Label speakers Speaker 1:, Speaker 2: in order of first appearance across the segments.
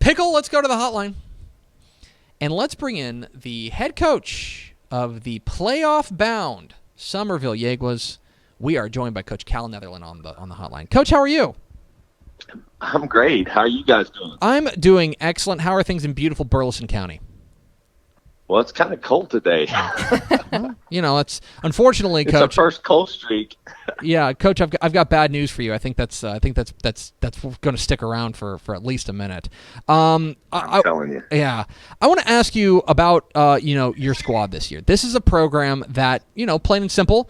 Speaker 1: Pickle, let's go to the hotline. And let's bring in the head coach of the playoff-bound Somerville Yuegas. We are joined by Coach Cal Neatherlin on the hotline. Coach, how are you?
Speaker 2: I'm great. How are you guys doing?
Speaker 1: I'm doing excellent. How are things in beautiful Burleson County?
Speaker 2: Well, it's kind of cold today.
Speaker 1: Well, it's unfortunately,
Speaker 2: it's
Speaker 1: Coach.
Speaker 2: It's a first cold streak.
Speaker 1: Yeah, Coach, I've got bad news for you. I think that's going to stick around for at least a minute.
Speaker 2: I'm telling you.
Speaker 1: Yeah, I want to ask you about your squad this year. This is a program that plain and simple,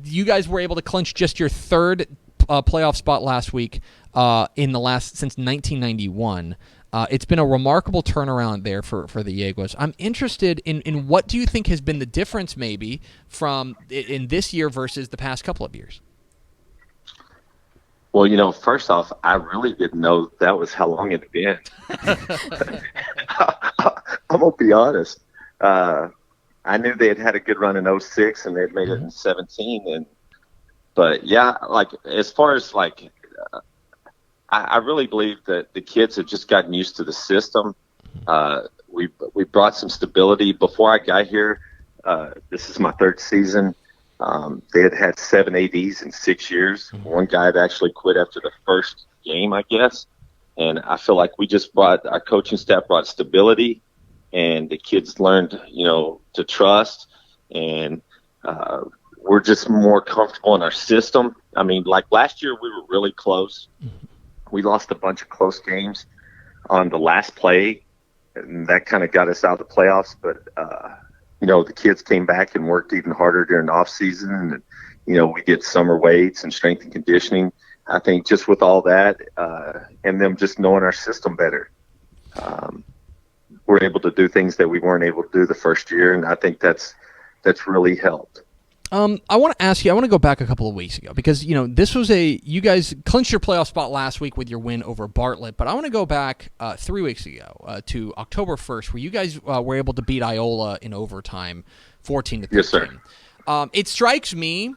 Speaker 1: you guys were able to clinch just your third playoff spot last week since 1991. It's been a remarkable turnaround there for the Yuegas. I'm interested in what do you think has been the difference maybe from in this year versus the past couple of years?
Speaker 2: Well, first off, I really didn't know that was how long it had been. I'm going to be honest. I knew they had a good run in 06 and they had made it in 17. But, yeah, as far as I really believe that the kids have just gotten used to the system. We brought some stability. Before I got here, this is my third season. They had 7 ADs in 6 years. One guy had actually quit after the first game, I guess. And I feel like our coaching staff brought stability, and the kids learned, to trust. And we're just more comfortable in our system. I mean, last year we were really close. We lost a bunch of close games on the last play, and that kind of got us out of the playoffs. But, the kids came back and worked even harder during the off season. And, we did summer weights and strength and conditioning. I think just with all that and them just knowing our system better, we're able to do things that we weren't able to do the first year. And I think that's really helped.
Speaker 1: I want to ask you, I want to go back a couple of weeks ago because, you guys clinched your playoff spot last week with your win over Bartlett, but I want to go back 3 weeks ago to October 1st where you guys were able to beat Iola in overtime 14-13.
Speaker 2: Yes, sir.
Speaker 1: It strikes me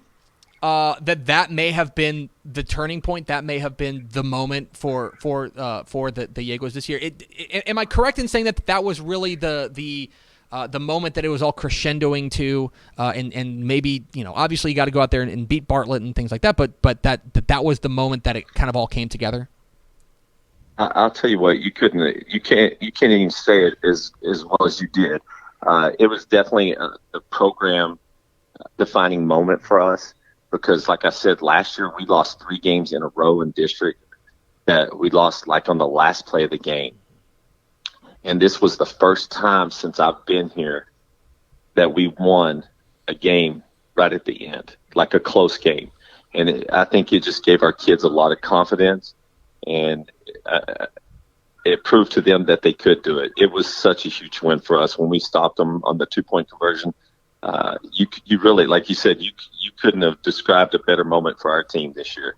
Speaker 1: that may have been the turning point. That may have been the moment for the Yuegas this year. Am I correct in saying that was really the moment that it was all crescendoing to, and maybe obviously you got to go out there and beat Bartlett and things like that, but that was the moment that it kind of all came together.
Speaker 2: I'll tell you what, you can't even say it as well as you did. It was definitely a program defining moment for us because, like I said, last year we lost 3 games in a row in district that we lost on the last play of the game. And this was the first time since I've been here that we won a game right at the end, like a close game. And I think it just gave our kids a lot of confidence, and it proved to them that they could do it. It was such a huge win for us when we stopped them on the 2-point conversion. You really, like you said, you couldn't have described a better moment for our team this year.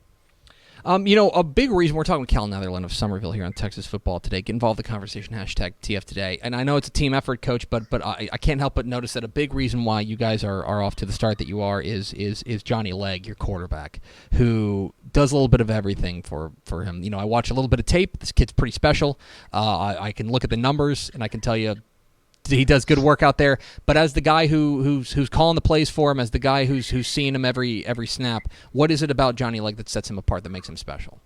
Speaker 1: A big reason we're talking with Cal Neatherlin of Somerville here on Texas Football Today. Get involved in the conversation, #TF Today. And I know it's a team effort, Coach, but I can't help but notice that a big reason why you guys are off to the start that you are is Johnny Legg, your quarterback, who does a little bit of everything for him. I watch a little bit of tape. This kid's pretty special. I can look at the numbers, and I can tell you he does good work out there. But as the guy who's calling the plays for him, as the guy who's seeing him every snap, what is it about Johnny Legg that sets him apart, that makes him special?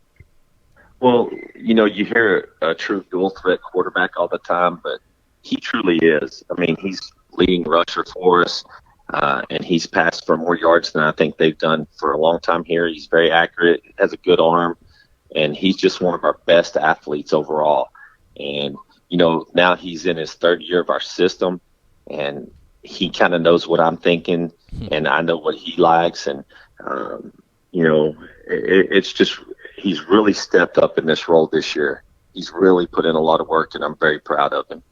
Speaker 2: Well, you hear a true dual threat quarterback all the time, but he truly is. I mean, he's leading rusher for us, and he's passed for more yards than I think they've done for a long time here. He's very accurate, has a good arm, and he's just one of our best athletes overall. And now he's in his third year of our system, and he kind of knows what I'm thinking, and I know what he likes. And, it's just he's really stepped up in this role this year. He's really put in a lot of work, and I'm very proud of him.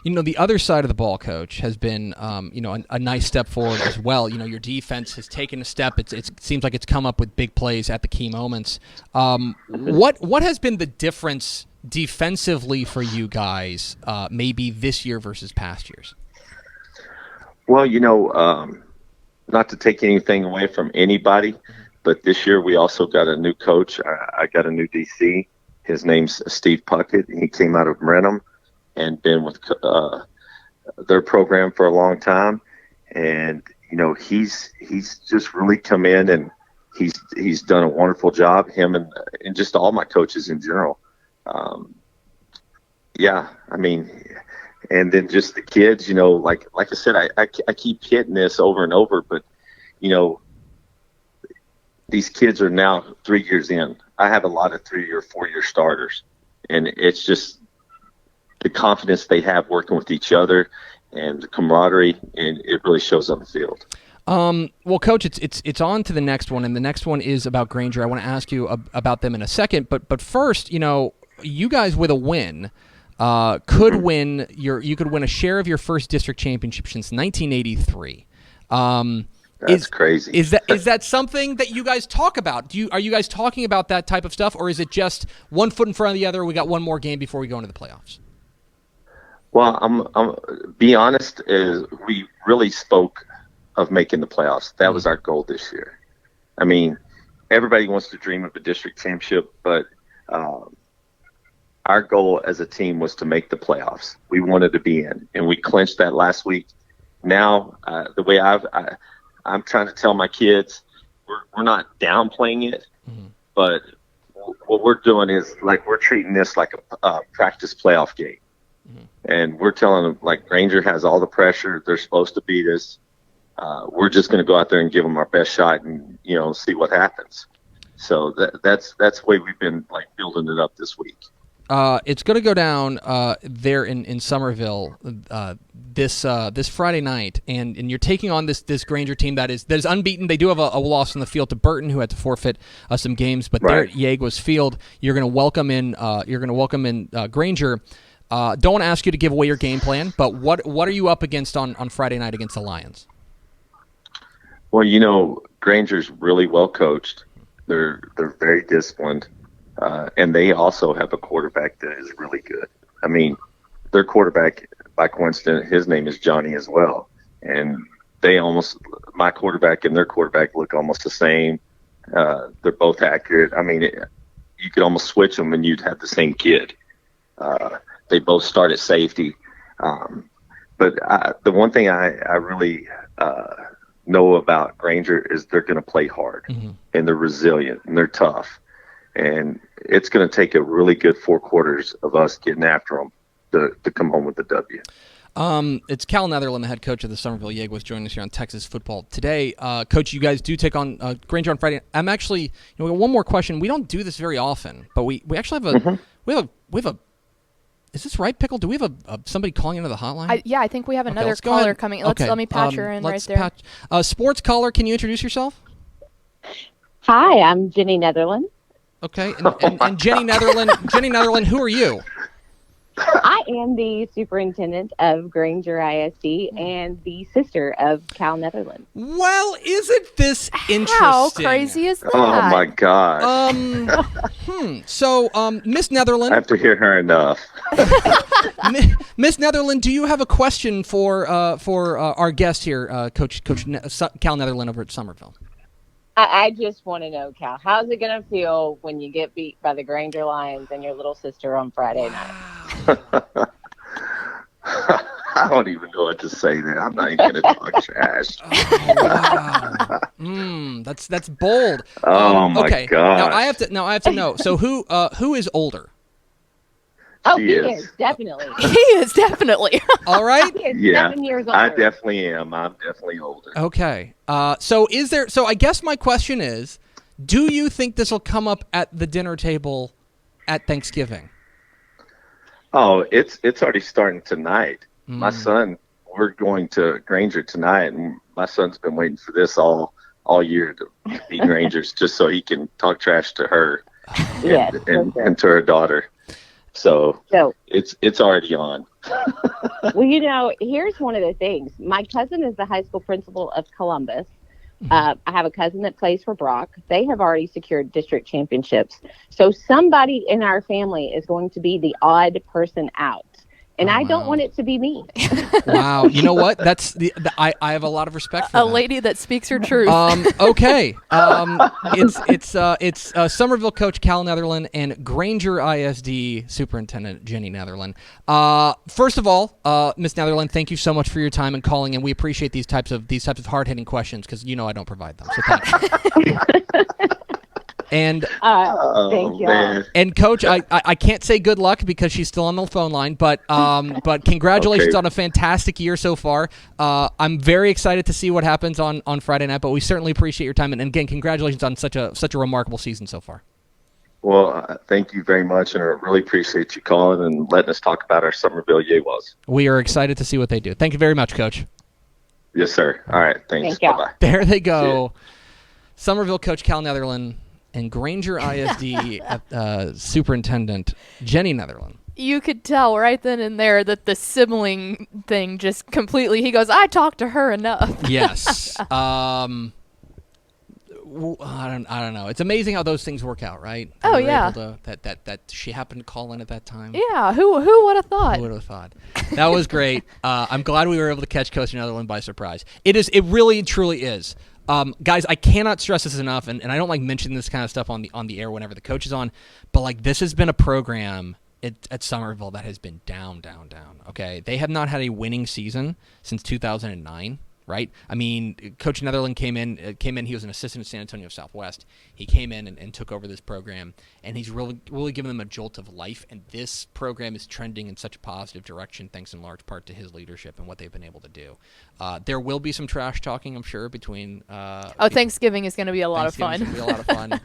Speaker 1: The other side of the ball, Coach, has been, a nice step forward as well. Your defense has taken a step. It seems like it's come up with big plays at the key moments. What has been the difference defensively for you guys, maybe this year versus past years?
Speaker 2: Well, not to take anything away from anybody, but this year we also got a new coach. I got a new DC. His name's Steve Puckett. He came out of Brenham and been with their program for a long time. And, he's just really come in and he's done a wonderful job, him and just all my coaches in general. And then just the kids, like I said, I keep hitting this over and over, but, these kids are now 3 years in. I have a lot of 3-year, 4-year starters, and it's just the confidence they have working with each other and the camaraderie, and it really shows on the field.
Speaker 1: Well, Coach, it's on to the next one, and the next one is about Granger. I want to ask you about them in a second, but first, you guys with a win could win you could win a share of your first district championship since 1983.
Speaker 2: That's crazy.
Speaker 1: Is that something that you guys talk about? Are you guys talking about that type of stuff, or is it just one foot in front of the other? We got one more game before we go into the playoffs.
Speaker 2: Well, I'm be honest, is we really spoke of making the playoffs. That was our goal this year. I mean, everybody wants to dream of a district championship, but our goal as a team was to make the playoffs. We wanted to be in, and we clinched that last week. Now, the way I'm trying to tell my kids, we're not downplaying it, but what we're doing is we're treating this like a practice playoff game. And we're telling them, Granger has all the pressure. They're supposed to beat us. We're just going to go out there and give them our best shot and, see what happens. So that's the way we've been, building it up this week.
Speaker 1: It's going to go down there in Somerville this Friday night, and you're taking on this Granger team that is unbeaten. They do have a loss on the field to Burton, who had to forfeit some games, but they're at Yuegas Field. You're going to welcome in Granger. Don't want to ask you to give away your game plan, but what are you up against on Friday night against the Lions?
Speaker 2: Well, Granger's really well coached. They're very disciplined. And they also have a quarterback that is really good. I mean, their quarterback, by coincidence, his name is Johnny as well. And my quarterback and their quarterback look almost the same. They're both accurate. I mean, you could almost switch them and you'd have the same kid. They both start at safety. But the one thing I really know about Granger is they're going to play hard, and they're resilient, and they're tough. And it's going to take a really good 4 quarters of us getting after them to come home with the W.
Speaker 1: It's Cal Neatherlin, the head coach of the Somerville Yuegas, joining us here on Texas Football Today. Coach, you guys do take on Granger on Friday. I'm actually, we got one more question. We don't do this very often, but we actually have we have a. Is this right, Pickle? Do we have somebody calling into the hotline?
Speaker 3: I think we have another caller coming. Let me patch her in right there.
Speaker 1: Sports caller, can you introduce yourself?
Speaker 4: Hi, I'm Jenny Neatherlin.
Speaker 1: Okay, and Jenny Neatherlin, who are you?
Speaker 4: I am the superintendent of Granger ISD and the sister of Cal Neatherlin.
Speaker 1: Well, isn't this interesting?
Speaker 3: How crazy is that?
Speaker 2: Oh my God.
Speaker 1: So, Miss Neatherlin,
Speaker 2: I have to hear her enough.
Speaker 1: Miss Neatherlin, do you have a question for our guest here, Coach Cal Neatherlin over at Somerville?
Speaker 4: I just want to know, Cal, how's it going to feel when you get beat by the Granger Lions and your little sister on Friday night?
Speaker 2: I don't even know what to say there. I'm not even going to talk trash.
Speaker 1: Oh, wow. That's bold.
Speaker 2: Oh my
Speaker 1: okay.
Speaker 2: God.
Speaker 1: Now I have to know. So who is older?
Speaker 4: Oh, he is definitely.
Speaker 3: He is definitely.
Speaker 1: All right.
Speaker 4: He is 7 years older.
Speaker 2: I definitely am. I'm definitely older.
Speaker 1: Okay. So I guess my question is, do you think this will come up at the dinner table at Thanksgiving?
Speaker 2: Oh, it's already starting tonight. My son, we're going to Granger tonight, and my son's been waiting for this all year to be Granger's, just so he can talk trash to her and to her daughter. So it's already on.
Speaker 4: Well, here's one of the things. My cousin is the high school principal of Columbus. I have a cousin that plays for Brock. They have already secured district championships. So somebody in our family is going to be the odd person out. and I don't want it to be me.
Speaker 1: Wow. You know what? That's I have a lot of respect for
Speaker 3: a lady that speaks her truth.
Speaker 1: Okay. It's Somerville coach Cal Neatherlin and Granger ISD superintendent Jenny Neatherlin. First of all, Miss Neatherlin, thank you so much for your time and calling, and we appreciate these types of hard-hitting questions because I don't provide them. So thank you. And
Speaker 4: thank you.
Speaker 1: And Coach, I can't say good luck because she's still on the phone line, but congratulations on a fantastic year so far. I'm very excited to see what happens on Friday night, but we certainly appreciate your time, and again, congratulations on such a remarkable season so far.
Speaker 2: Well, thank you very much, and I really appreciate you calling and letting us talk about our Somerville Yuegas.
Speaker 1: We are excited to see what they do. Thank you very much, Coach.
Speaker 2: Yes, sir. All right, thanks. Bye-bye.
Speaker 1: There they go. Somerville coach Cal Neatherlin and Granger ISD superintendent Jenny Neatherlin.
Speaker 3: You could tell right then and there that the sibling thing just completely, he goes, I talked to her enough.
Speaker 1: Yes. I don't know. It's amazing how those things work out, right? That she happened to call in at that time.
Speaker 3: Yeah, who would have thought?
Speaker 1: Who would have thought? That was great. I'm glad we were able to catch Coach Neatherlin by surprise. It really truly is. Guys, I cannot stress this enough, and I don't like mentioning this kind of stuff on the air whenever the coach is on, but like this has been a program at Somerville that has been down. Okay, they have not had a winning season since 2009. Right? I mean, Coach Neatherlin came in. He was an assistant at San Antonio Southwest. He came in and took over this program, and he's really given them a jolt of life. And this program is trending in such a positive direction, thanks in large part to his leadership and what they've been able to do. There will be some trash talking, I'm sure, between.
Speaker 3: Thanksgiving is going to be a lot of fun.
Speaker 1: Going to be a lot of fun.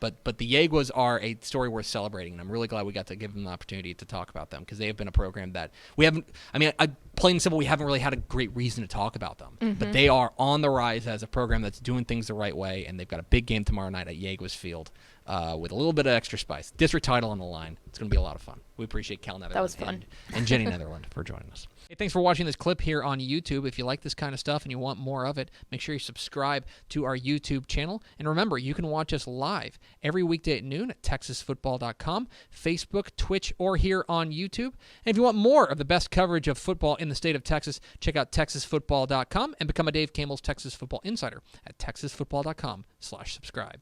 Speaker 1: But the Yuegas are a story worth celebrating, and I'm really glad we got to give them the opportunity to talk about them because they have been a program that we haven't. I mean, plain and simple, we haven't really had a great reason to talk about them. Mm-hmm. But they are on the rise as a program that's doing things the right way, and they've got a big game tomorrow night at Yuegas Field with a little bit of extra spice. District title on the line. It's going to be a lot of fun. We appreciate Cal Neatherlin.
Speaker 3: That was fun.
Speaker 1: And Jenny Neatherlin for joining us. Hey, thanks for watching this clip here on YouTube. If you like this kind of stuff and you want more of it, make sure you subscribe to our YouTube channel. And remember, you can watch us live every weekday at noon at TexasFootball.com, Facebook, Twitch, or here on YouTube. And if you want more of the best coverage of football in the state of Texas, check out TexasFootball.com and become a Dave Campbell's Texas Football Insider at TexasFootball.com/subscribe.